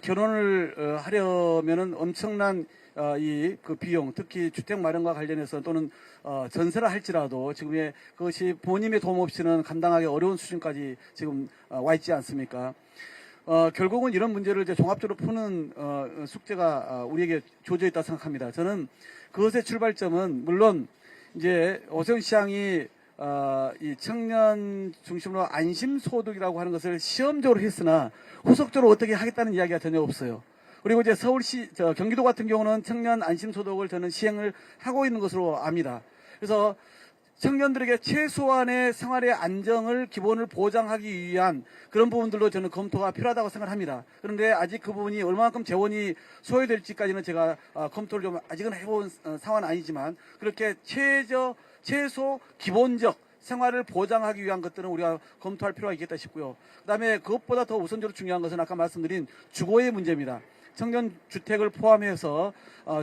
결혼을 하려면은 엄청난 그 비용, 특히 주택 마련과 관련해서 또는 전세를 할지라도 지금의 그것이 부모님의 도움 없이는 감당하기 어려운 수준까지 지금 와 있지 않습니까? 결국은 이런 문제를 이제 종합적으로 푸는 숙제가 우리에게 주어져 있다 생각합니다. 저는 그것의 출발점은 물론 이제 오세훈 시장이 이 청년 중심으로 안심소득이라고 하는 것을 시험적으로 했으나 후속적으로 어떻게 하겠다는 이야기가 전혀 없어요. 그리고 이제 경기도 같은 경우는 청년 안심소득을 저는 시행을 하고 있는 것으로 압니다. 그래서 청년들에게 최소한의 생활의 안정을 기본을 보장하기 위한 그런 부분들로 저는 검토가 필요하다고 생각합니다. 그런데 아직 그 부분이 얼마만큼 재원이 소요될지까지는 제가 검토를 좀 아직은 해본 상황은 아니지만 그렇게 최소 기본적 생활을 보장하기 위한 것들은 우리가 검토할 필요가 있겠다 싶고요. 그다음에 그것보다 더 우선적으로 중요한 것은 아까 말씀드린 주거의 문제입니다. 청년 주택을 포함해서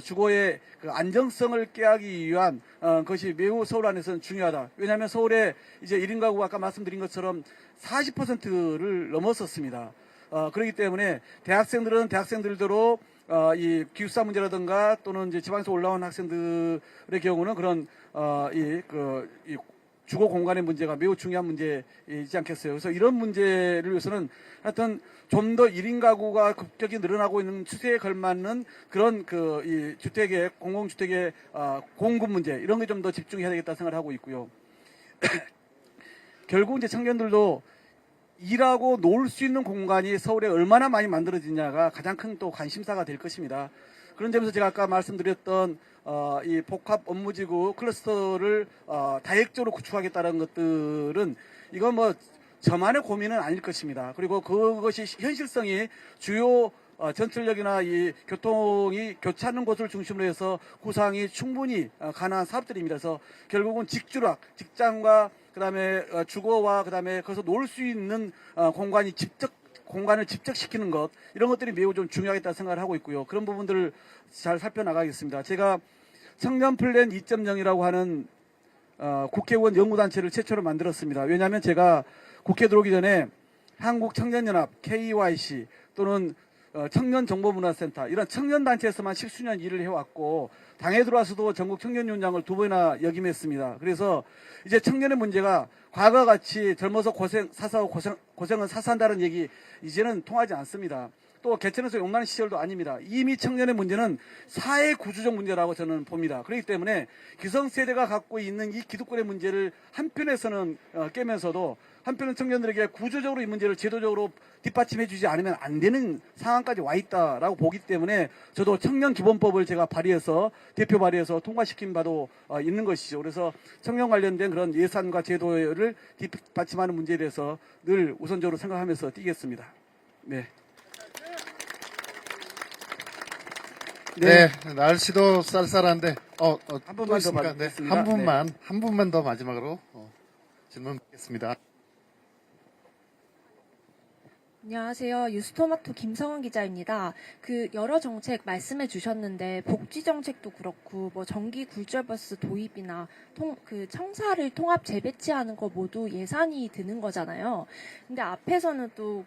주거의 그 안정성을 깨하기 위한 것이 매우 서울 안에서는 중요하다. 왜냐하면 서울에 이제 1인 가구가 아까 말씀드린 것처럼 40%를 넘었었습니다. 그렇기 때문에 대학생들은 대학생들대로 이 기숙사 문제라든가 또는 이제 지방에서 올라온 학생들의 경우는 그런 이 주거 공간의 문제가 매우 중요한 문제이지 않겠어요. 그래서 이런 문제를 위해서는 하여튼 좀 더 1인 가구가 급격히 늘어나고 있는 추세에 걸맞는 그런 이 주택의 공공주택의 공급 문제 이런 게 좀 더 집중해야 되겠다 생각을 하고 있고요. 결국 이제 청년들도 일하고 놀 수 있는 공간이 서울에 얼마나 많이 만들어지냐가 가장 큰 또 관심사가 될 것입니다. 그런 점에서 제가 아까 말씀드렸던 이 복합 업무지구 클러스터를 다획적으로 구축하겠다는 것들은 이건 뭐 저만의 고민은 아닐 것입니다. 그리고 그것이 현실성이 주요 전철역이나 이 교통이 교차하는 곳을 중심으로 해서 구상이 충분히 가능한 사업들입니다. 그래서 결국은 직주락, 직장과 그다음에 주거와 그다음에 거기서 놀 수 있는 공간을 집적시키는 것 이런 것들이 매우 좀 중요하겠다 생각을 하고 있고요. 그런 부분들을 잘 살펴나가겠습니다. 제가 청년 플랜 2.0이라고 하는 국회의원 연구단체를 최초로 만들었습니다. 왜냐하면 제가 국회 들어오기 전에 한국청년연합, KYC 또는 청년정보문화센터 이런 청년단체에서만 10수년 일을 해왔고 당에 들어와서도 전국 청년위원장을 2번이나 역임했습니다. 그래서 이제 청년의 문제가 과거와 같이 젊어서 사사하고 고생은 사사한다는 얘기 이제는 통하지 않습니다. 또 개천에서 용나는 시절도 아닙니다. 이미 청년의 문제는 사회 구조적 문제라고 저는 봅니다. 그렇기 때문에 기성세대가 갖고 있는 이 기득권의 문제를 한편에서는 깨면서도 한편은 청년들에게 구조적으로 이 문제를 제도적으로 뒷받침해 주지 않으면 안 되는 상황까지 와 있다라고 보기 때문에 저도 청년기본법을 제가 대표 발의해서 통과시킨 바도 있는 것이죠. 그래서 청년 관련된 그런 예산과 제도를 뒷받침하는 문제에 대해서 늘 우선적으로 생각하면서 뛰겠습니다. 네. 네, 날씨도 쌀쌀한데, 한 분만 더 네, 받겠습니다. 한 분만 더 마지막으로 질문 받겠습니다. 안녕하세요. 뉴스토마토 김성은 기자입니다. 여러 정책 말씀해 주셨는데 복지 정책도 그렇고 뭐 전기 굴절버스 도입이나 청사를 통합 재배치하는 거 모두 예산이 드는 거잖아요. 근데 앞에서는 또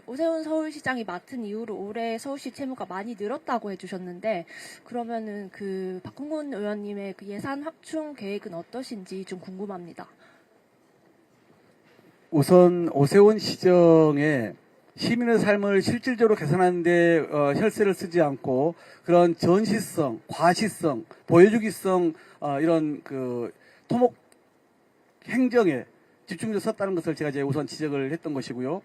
오세훈 서울시장이 맡은 이후로 올해 서울시 채무가 많이 늘었다고 해주셨는데 그러면은 박홍근 의원님의 예산 확충 계획은 어떠신지 좀 궁금합니다. 우선 오세훈 시정의 시민의 삶을 실질적으로 개선하는 데 혈세를 쓰지 않고 그런 전시성, 과시성, 보여주기성 이런 토목 행정에 집중해서 썼다는 것을 제가 이제 우선 지적을 했던 것이고요.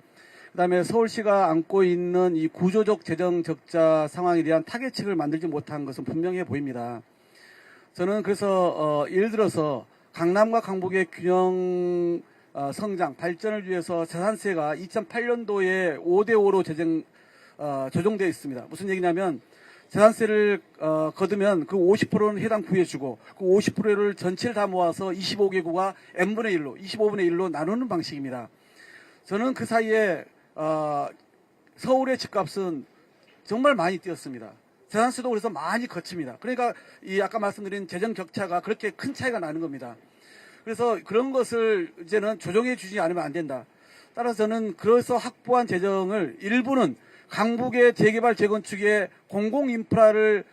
그다음에 서울시가 안고 있는 이 구조적 재정 적자 상황에 대한 타개책을 만들지 못한 것은 분명해 보입니다. 저는 그래서 예를 들어서 강남과 강북의 균형 성장, 발전을 위해서 재산세가 2008년도에 5대5로 조정되어 있습니다. 무슨 얘기냐면 재산세를 거두면 그 50%는 해당 구에 주고 그 50%를 전체를 다 모아서 25개구가 n분의 1로 25분의 1로 나누는 방식입니다. 저는 그 사이에 서울의 집값은 정말 많이 뛰었습니다. 재산세도 그래서 많이 거칩니다. 그러니까 이 아까 말씀드린 재정 격차가 그렇게 큰 차이가 나는 겁니다. 그래서 그런 것을 이제는 조정해 주지 않으면 안 된다. 따라서 저는 그래서 확보한 재정을 일부는 강북의 재개발 재건축에 공공인프라를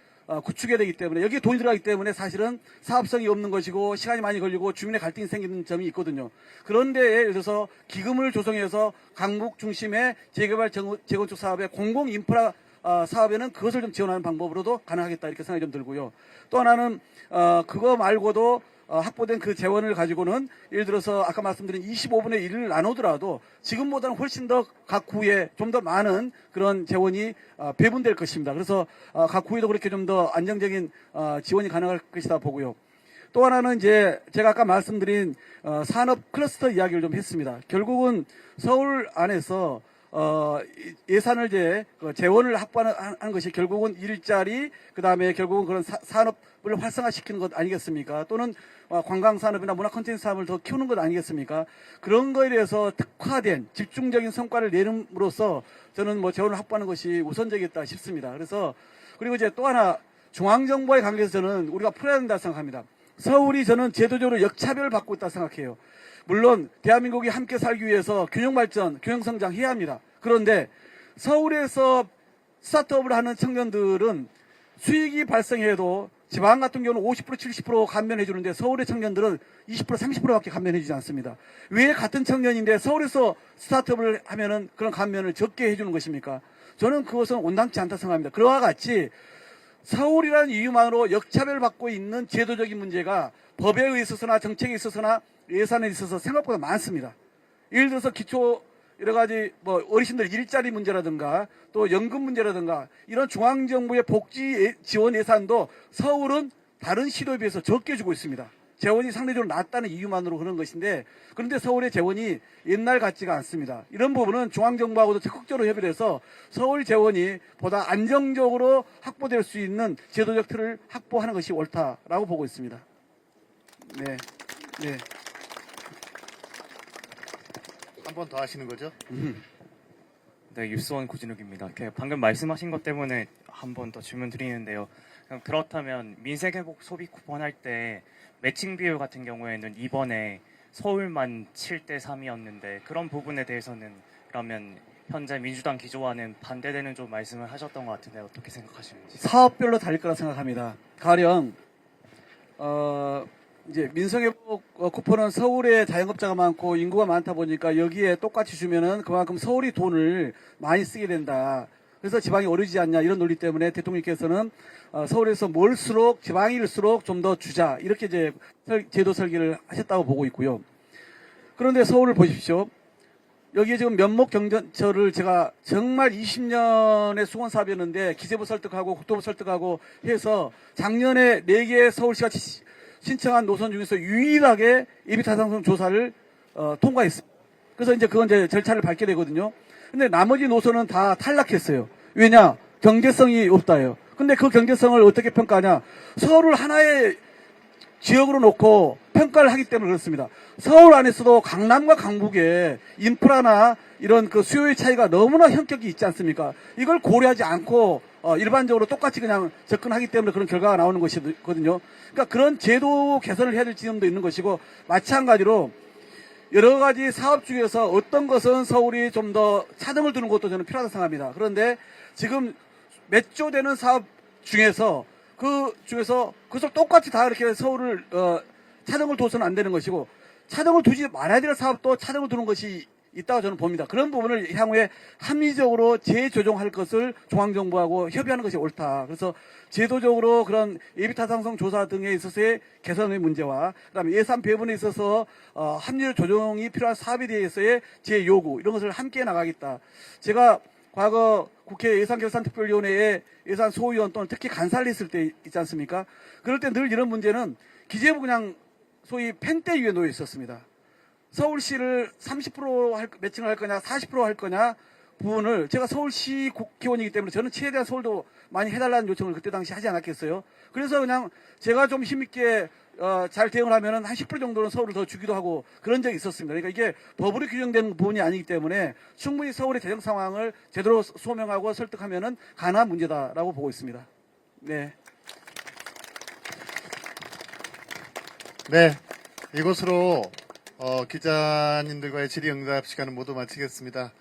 구축해야 되기 때문에 여기에 돈이 들어가기 때문에 사실은 사업성이 없는 것이고 시간이 많이 걸리고 주민의 갈등이 생기는 점이 있거든요. 그런데 예를 들어서 기금을 조성해서 강북 중심의 재개발 재건축 사업의 공공 인프라 사업에는 그것을 좀 지원하는 방법으로도 가능하겠다 이렇게 생각이 좀 들고요. 또 하나는 그거 말고도 확보된 그 재원을 가지고는 예를 들어서 아까 말씀드린 25분의 1을 나누더라도 지금보다는 훨씬 더 각 구에 좀 더 많은 그런 재원이 배분될 것입니다. 그래서 각 구에도 그렇게 좀 더 안정적인 지원이 가능할 것이다 보고요. 또 하나는 이제 제가 아까 말씀드린 산업 클러스터 이야기를 좀 했습니다. 결국은 서울 안에서 예산을 이제 재원을 확보하는 것이 결국은 일자리 그다음에 결국은 그런 산업을 활성화시키는 것 아니겠습니까? 또는 관광 산업이나 문화 콘텐츠 산업을 더 키우는 것 아니겠습니까? 그런 거에 대해서 특화된 집중적인 성과를 내는으로써 저는 뭐 재원을 확보하는 것이 우선적이겠다 싶습니다. 그래서 그리고 이제 또 하나 중앙정부와의 관계에서 저는 우리가 풀어야 된다 생각합니다. 서울이 저는 제도적으로 역차별을 받고 있다 생각해요. 물론 대한민국이 함께 살기 위해서 균형발전, 균형성장 해야 합니다. 그런데 서울에서 스타트업을 하는 청년들은 수익이 발생해도 지방 같은 경우는 50% 70% 감면해 주는데 서울의 청년들은 20% 30%밖에 감면해 주지 않습니다. 왜 같은 청년인데 서울에서 스타트업을 하면은 그런 감면을 적게 해주는 것입니까? 저는 그것은 온당치 않다 생각합니다. 그와 같이 서울이라는 이유만으로 역차별을 받고 있는 제도적인 문제가 법에 있어서나 정책에 있어서나 예산에 있어서 생각보다 많습니다. 예를 들어서 기초 여러 가지 뭐 어르신들 일자리 문제라든가 또 연금 문제라든가 이런 중앙정부의 복지 지원 예산도 서울은 다른 시도에 비해서 적게 주고 있습니다. 재원이 상대적으로 낮다는 이유만으로 그런 것인데 그런데 서울의 재원이 옛날 같지가 않습니다. 이런 부분은 중앙정부하고도 적극적으로 협의를 해서 서울 재원이 보다 안정적으로 확보될 수 있는 제도적 틀을 확보하는 것이 옳다라고 보고 있습니다. 네. 네. 한 번 더 하시는 거죠? 네, 유스원 고진욱입니다. 방금 말씀하신 것 때문에 한 번 더 질문 드리는데요. 그렇다면 민생회복 소비 쿠폰 할 때 매칭 비율 같은 경우에는 이번에 서울만 7대 3이었는데 그런 부분에 대해서는 그러면 현재 민주당 기조와는 반대되는 좀 말씀을 하셨던 것 같은데 어떻게 생각하시는지. 사업별로 다를 거라 생각합니다. 가령 이제 민생회복 쿠폰은 서울에 자영업자가 많고 인구가 많다 보니까 여기에 똑같이 주면은 그만큼 서울이 돈을 많이 쓰게 된다. 그래서 지방이 오르지 않냐 이런 논리 때문에 대통령께서는 서울에서 멀수록 지방일수록 좀 더 주자 이렇게 이제 제도 설계를 하셨다고 보고 있고요. 그런데 서울을 보십시오. 여기에 지금 면목 경전철을 제가 정말 20년의 수건 사업이었는데 기재부 설득하고 국토부 설득하고 해서 작년에 4개의 서울시가 신청한 노선 중에서 유일하게 예비타당성 조사를 통과했습니다. 그래서 이제 그건 이제 절차를 밟게 되거든요. 근데 나머지 노선은 다 탈락했어요. 왜냐? 경제성이 없다예요. 근데 그 경제성을 어떻게 평가하냐? 서울을 하나의 지역으로 놓고 평가를 하기 때문에 그렇습니다. 서울 안에서도 강남과 강북에 인프라나 이런 그 수요의 차이가 너무나 현격이 있지 않습니까? 이걸 고려하지 않고 일반적으로 똑같이 그냥 접근하기 때문에 그런 결과가 나오는 것이거든요. 그러니까 그런 제도 개선을 해야 될 지점도 있는 것이고 마찬가지로 여러 가지 사업 중에서 어떤 것은 서울이 좀 더 차등을 두는 것도 저는 필요하다고 생각합니다. 그런데 지금 몇 조 되는 사업 중에서 그것을 똑같이 다 이렇게 서울을 차등을 둬서는 안 되는 것이고 차등을 두지 말아야 될 사업도 차등을 두는 것이 있다고 저는 봅니다. 그런 부분을 향후에 합리적으로 재조정할 것을 중앙정부하고 협의하는 것이 옳다. 그래서 제도적으로 그런 예비타당성 조사 등에 있어서의 개선의 문제와 그다음에 예산 배분에 있어서 합리적 조정이 필요한 사업에 대해서의 제 요구 이런 것을 함께 나가겠다. 제가 과거 국회 예산결산특별위원회에 예산 소위원 또는 특히 간사를 했을 때 있지 않습니까? 그럴 때 늘 이런 문제는 기재부 그냥 소위 펜대 위에 놓여 있었습니다. 서울시를 30% 매칭을 할 거냐 40% 할 거냐 부분을 제가 서울시 국회의원이기 때문에 저는 최대한 서울도 많이 해달라는 요청을 그때 당시 하지 않았겠어요. 그래서 그냥 제가 좀 힘있게 잘 대응을 하면은 한 10% 정도는 서울을 더 주기도 하고 그런 적이 있었습니다. 그러니까 이게 법으로 규정된 부분이 아니기 때문에 충분히 서울의 재정 상황을 제대로 소명하고 설득하면은 가능한 문제다라고 보고 있습니다. 네. 네. 이것으로 기자님들과의 질의응답 시간은 모두 마치겠습니다.